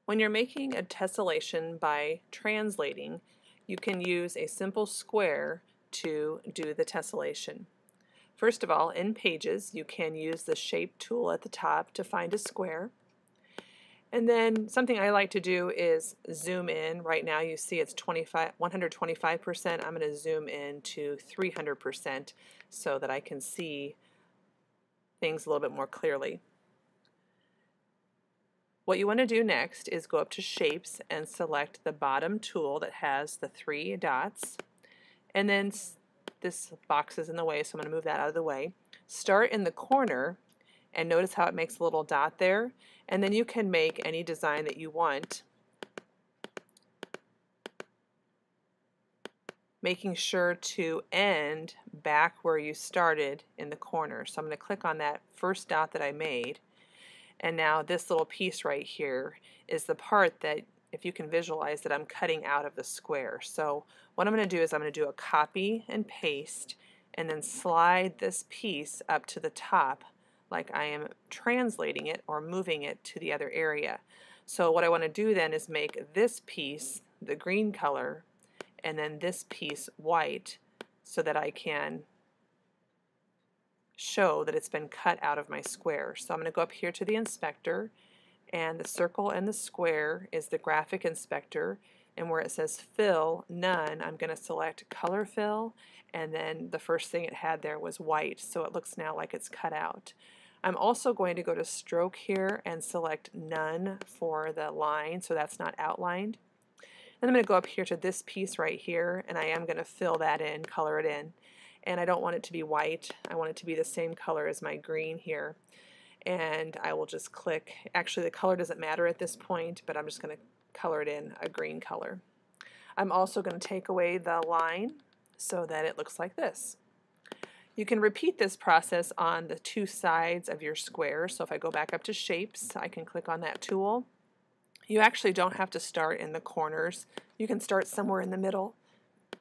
When you're making a tessellation by translating, you can use a simple square to do the tessellation. First of all, in Pages, you can use the Shape tool at the top to find a square. And then something I like to do is zoom in. Right now you see it's 125%. I'm going to zoom in to 300% so that I can see things a little bit more clearly. What you want to do next is go up to Shapes and select the bottom tool that has the 3 dots. And then this box is in the way, so I'm going to move that out of the way. Start in the corner and notice how it makes a little dot there. And then you can make any design that you want, making sure to end back where you started in the corner. So I'm going to click on that first dot that I made. And now this little piece right here is the part that, if you can visualize, that I'm cutting out of the square. So what I'm going to do is I'm going to do a copy and paste and then slide this piece up to the top like I am translating it or moving it to the other area. So what I want to do then is make this piece the green color and then this piece white so that I can show that it's been cut out of my square. So I'm going to go up here to the inspector, and the circle and the square is the graphic inspector, and where it says fill none, I'm going to select color fill, and then the first thing it had there was white, so it looks now like it's cut out. I'm also going to go to stroke here and select none for the line, so that's not outlined. Then I'm going to go up here to this piece right here, and I am going to fill that in, color it in. And I don't want it to be white, I want it to be the same color as my green here. And I will just click, actually the color doesn't matter at this point, but I'm just going to color it in a green color. I'm also going to take away the line so that it looks like this. You can repeat this process on the 2 sides of your square. So if I go back up to Shapes, I can click on that tool. You actually don't have to start in the corners. You can start somewhere in the middle,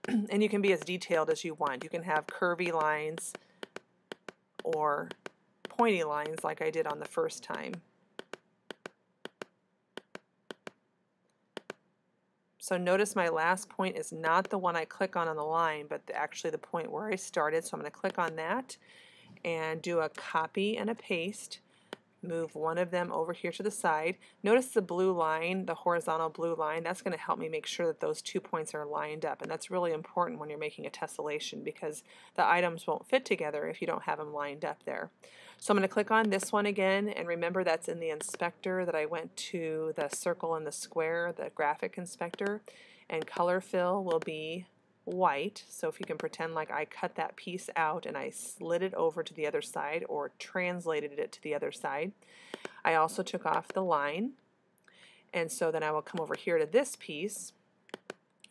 and you can be as detailed as you want. You can have curvy lines or pointy lines like I did on the first time. So notice my last point is not the one I click on the line, but actually the point where I started. So I'm going to click on that and do a copy and a paste. Move one of them over here to the side. Notice the blue line, the horizontal blue line, that's going to help me make sure that those 2 points are lined up, and that's really important when you're making a tessellation because the items won't fit together if you don't have them lined up there. So I'm going to click on this one again, and remember that's in the inspector that I went to the circle and the square, the graphic inspector, and color fill will be white. So if you can pretend like I cut that piece out and I slid it over to the other side or translated it to the other side. I also took off the line, and so then I will come over here to this piece,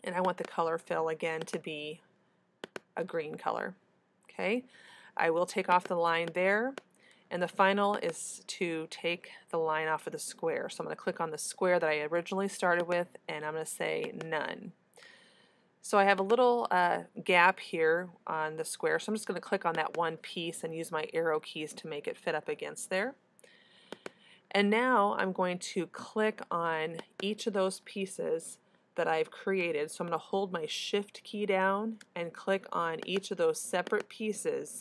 and I want the color fill again to be a green color. Okay, I will take off the line there, and the final is to take the line off of the square. So I'm going to click on the square that I originally started with, and I'm going to say none. So I have a little gap here on the square, so I'm just going to click on that one piece and use my arrow keys to make it fit up against there. And now I'm going to click on each of those pieces that I've created. So I'm going to hold my Shift key down and click on each of those separate pieces.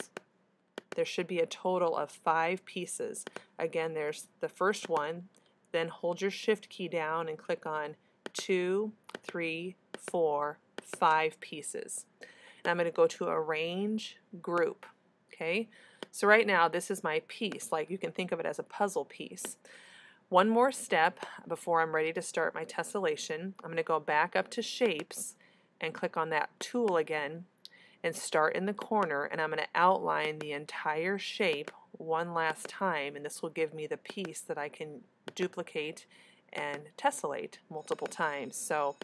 There should be a total of 5 pieces. Again, there's the first one, then hold your Shift key down and click on 2, 3, 4, 5 pieces. And I'm going to go to Arrange, Group. Okay, so right now this is my piece, like you can think of it as a puzzle piece. One more step before I'm ready to start my tessellation. I'm going to go back up to Shapes and click on that tool again and start in the corner, and I'm going to outline the entire shape one last time, and this will give me the piece that I can duplicate and tessellate multiple times. So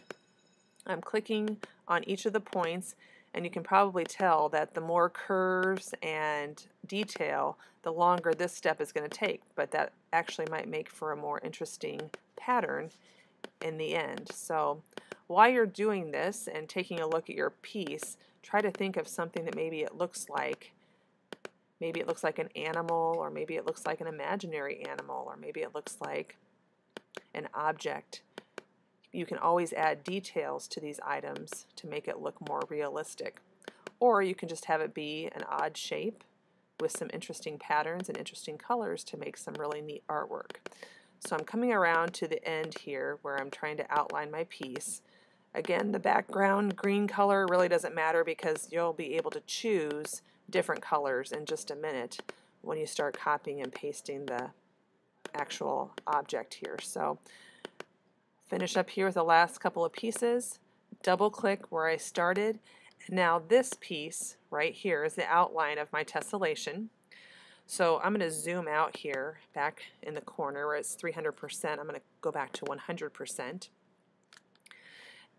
I'm clicking on each of the points, and you can probably tell that the more curves and detail, the longer this step is going to take, but that actually might make for a more interesting pattern in the end. So while you're doing this and taking a look at your piece, try to think of something that maybe it looks like. Maybe it looks like an animal, or maybe it looks like an imaginary animal, or maybe it looks like an object. You can always add details to these items to make it look more realistic. Or you can just have it be an odd shape with some interesting patterns and interesting colors to make some really neat artwork. So I'm coming around to the end here where I'm trying to outline my piece. Again, the background green color really doesn't matter because you'll be able to choose different colors in just a minute when you start copying and pasting the actual object here. So finish up here with the last couple of pieces, double click where I started, and now this piece right here is the outline of my tessellation. So I'm going to zoom out here back in the corner where it's 300%. I'm going to go back to 100%.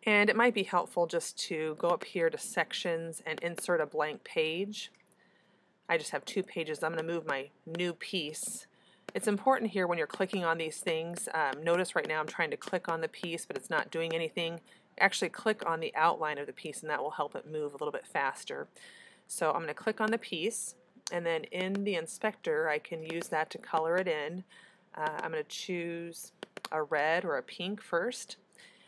And it might be helpful just to go up here to sections and insert a blank page. I just have 2 pages. I'm going to move my new piece. It's important here when you're clicking on these things. Notice right now I'm trying to click on the piece, but it's not doing anything. Actually click on the outline of the piece and that will help it move a little bit faster. So I'm going to click on the piece, and then in the inspector I can use that to color it in. I'm going to choose a red or a pink first,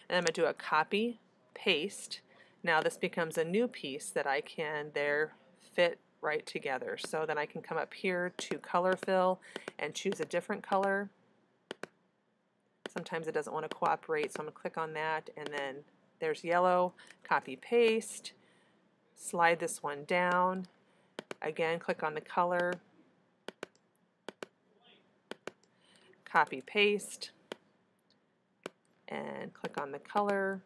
and I'm going to do a copy, paste. Now this becomes a new piece that I can there fit right together. So then I can come up here to color fill and choose a different color. Sometimes it doesn't want to cooperate, so I'm going to click on that, and then there's yellow, copy paste, slide this one down, again click on the color, copy paste, and click on the color.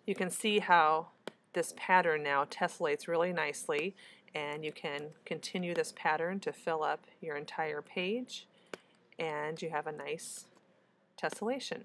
You can see how this pattern now tessellates really nicely, and you can continue this pattern to fill up your entire page, and you have a nice tessellation.